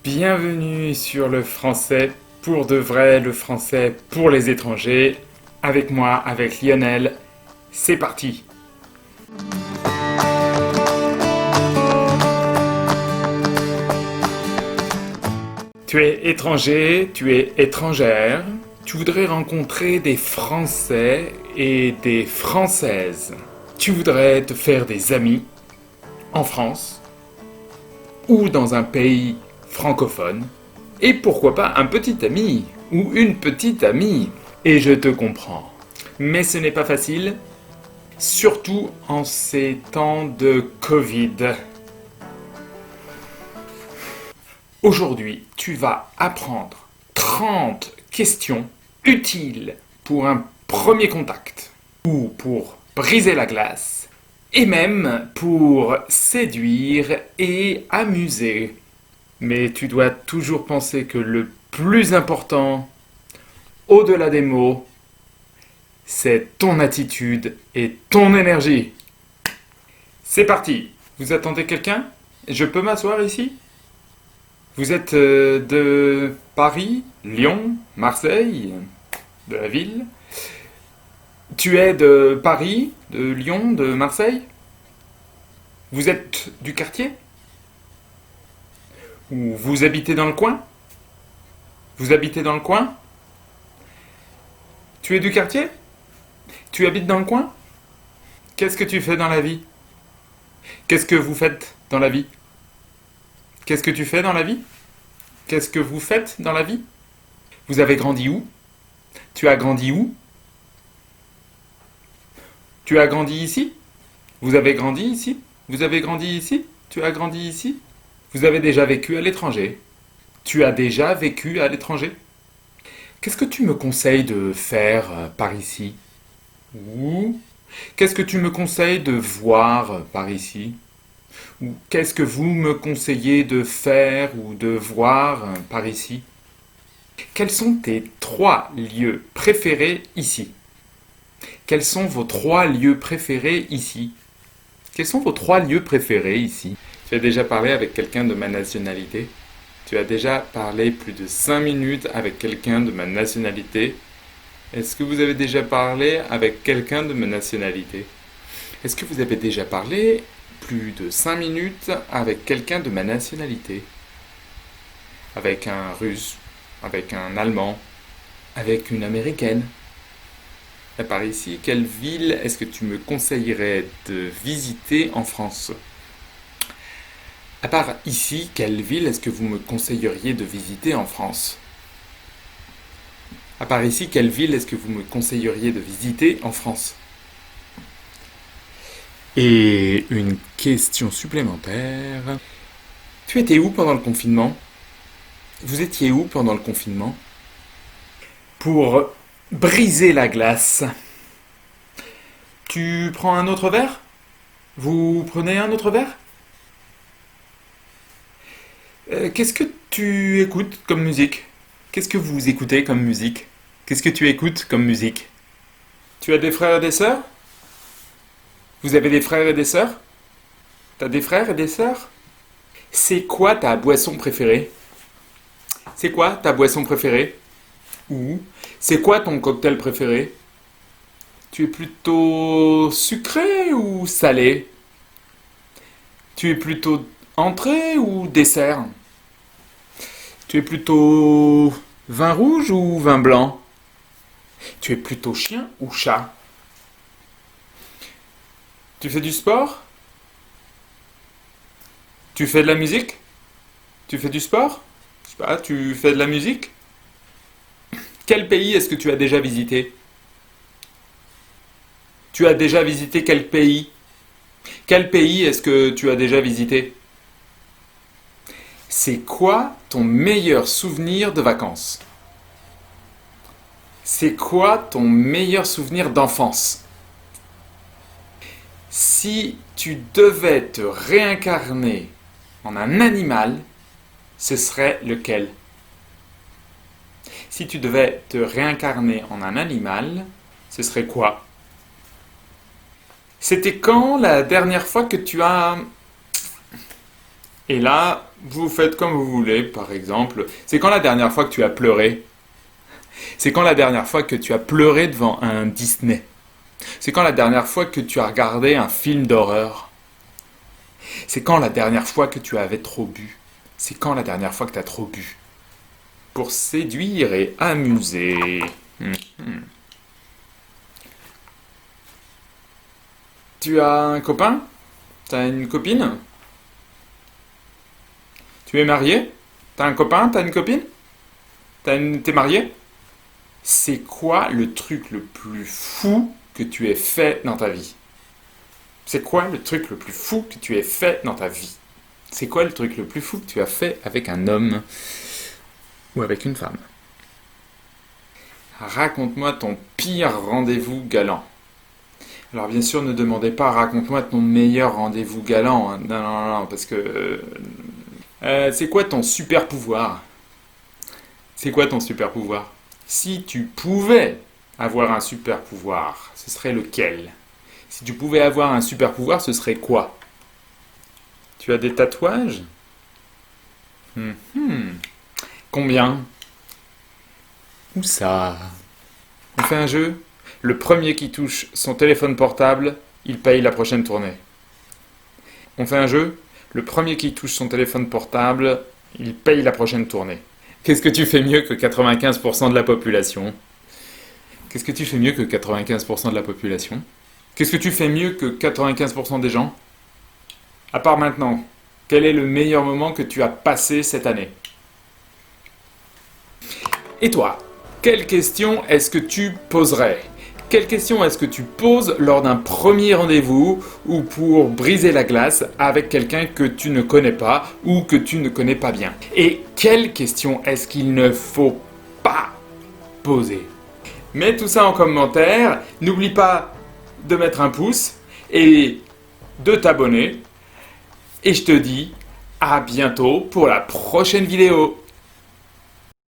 Bienvenue sur le français pour de vrai, le français pour les étrangers. Avec moi, avec Lionel. C'est parti! Tu es étranger, tu es étrangère. Tu voudrais rencontrer des Français et des Françaises. Tu voudrais te faire des amis en France ou dans un pays francophone. Et pourquoi pas un petit ami ou une petite amie. Et je te comprends. Mais ce n'est pas facile, surtout en ces temps de Covid. Aujourd'hui, tu vas apprendre 30 questions utiles pour un premier contact, ou pour briser la glace, et même pour séduire et amuser. Mais tu dois toujours penser que le plus important, au-delà des mots, c'est ton attitude et ton énergie. C'est parti! Vous attendez quelqu'un? Je peux m'asseoir ici? Vous êtes de Paris, Lyon, Marseille, de la ville? Tu es de Paris, de Lyon, de Marseille? Vous êtes du quartier? Ou vous habitez dans le coin? Vous habitez dans le coin? Tu es du quartier? Tu habites dans le coin? Qu'est-ce que tu fais dans la vie? Qu'est-ce que vous faites dans la vie? Qu'est-ce que tu fais dans la vie? Qu'est-ce que vous faites dans la vie? Vous avez grandi où? Tu as grandi où? Tu as grandi ici? Vous avez grandi ici? Vous avez grandi ici? Tu as grandi ici? Vous avez déjà vécu à l'étranger? Tu as déjà vécu à l'étranger? Qu'est-ce que tu me conseilles de faire par ici? Ou qu'est-ce que tu me conseilles de voir par ici? Ou qu'est-ce que vous me conseillez de faire ou de voir par ici? Quels sont tes 3 lieux préférés ici? Quels sont vos 3 lieux préférés ici? Quels sont vos 3 lieux préférés ici? Tu as déjà parlé avec quelqu'un de ma nationalité? Tu as déjà parlé plus de 5 minutes avec quelqu'un de ma nationalité? Est-ce que vous avez déjà parlé avec quelqu'un de ma nationalité? Est-ce que vous avez déjà parlé plus de 5 minutes avec quelqu'un de ma nationalité? Avec un Russe, avec un Allemand, avec une Américaine? À part ici, quelle ville est-ce que tu me conseillerais de visiter en France? À part ici, quelle ville est-ce que vous me conseilleriez de visiter en France? À part ici, quelle ville est-ce que vous me conseilleriez de visiter en France? Et une question supplémentaire. Tu étais où pendant le confinement? Vous étiez où pendant le confinement? Pour briser la glace, tu prends un autre verre? Vous prenez un autre verre? Qu'est-ce que tu écoutes comme musique? Qu'est-ce que vous écoutez comme musique? Qu'est-ce que tu écoutes comme musique? Tu as des frères et des sœurs? Vous avez des frères et des sœurs? T'as des frères et des sœurs? C'est quoi ta boisson préférée? C'est quoi ta boisson préférée? Ou c'est quoi ton cocktail préféré? Tu es plutôt sucré ou salé? Tu es plutôt entrée ou dessert? Tu es plutôt vin rouge ou vin blanc? Tu es plutôt chien ou chat? Tu fais du sport? Tu fais de la musique? Tu fais du sport? Je sais pas, tu fais de la musique? Quel pays est-ce que tu as déjà visité? Tu as déjà visité quel pays? Quel pays est-ce que tu as déjà visité? C'est quoi ton meilleur souvenir de vacances? C'est quoi ton meilleur souvenir d'enfance? Si tu devais te réincarner en un animal, ce serait lequel? Si tu devais te réincarner en un animal, ce serait quoi? C'était quand la dernière fois que tu as Et là, vous faites comme vous voulez, par exemple. C'est quand la dernière fois que tu as pleuré? C'est quand la dernière fois que tu as pleuré devant un Disney? C'est quand la dernière fois que tu as regardé un film d'horreur? C'est quand la dernière fois que tu avais trop bu? C'est quand la dernière fois que tu as trop bu? Pour séduire et amuser. Mhm. Tu as un copain? T'as une copine? Tu es marié? T'as un copain? T'as une copine? T'es marié? C'est quoi le truc le plus fou que tu aies fait dans ta vie? C'est quoi le truc le plus fou que tu aies fait dans ta vie? C'est quoi le truc le plus fou que tu as fait avec un homme ou avec une femme? Raconte-moi ton pire rendez-vous galant. Alors bien sûr, ne demandez pas raconte-moi ton meilleur rendez-vous galant, hein. Non, non, non, parce que... c'est quoi ton super pouvoir? C'est quoi ton super pouvoir? Si tu pouvais avoir un super pouvoir, ce serait lequel? Si tu pouvais avoir un super pouvoir, ce serait quoi? Tu as des tatouages? Mhm. Combien? Où ça? On fait un jeu? Le premier qui touche son téléphone portable, il paye la prochaine tournée. On fait un jeu? Le premier qui touche son téléphone portable, il paye la prochaine tournée. Qu'est-ce que tu fais mieux que 95% de la population? Qu'est-ce que tu fais mieux que 95% de la population? Qu'est-ce que tu fais mieux que 95% des gens? À part maintenant, quel est le meilleur moment que tu as passé cette année? Et toi, quelle question est-ce que tu poserais? Quelle question est-ce que tu poses lors d'un premier rendez-vous ou pour briser la glace avec quelqu'un que tu ne connais pas ou que tu ne connais pas bien? Et quelle question est-ce qu'il ne faut pas poser? Mets tout ça en commentaire. N'oublie pas de mettre un pouce et de t'abonner. Et je te dis à bientôt pour la prochaine vidéo.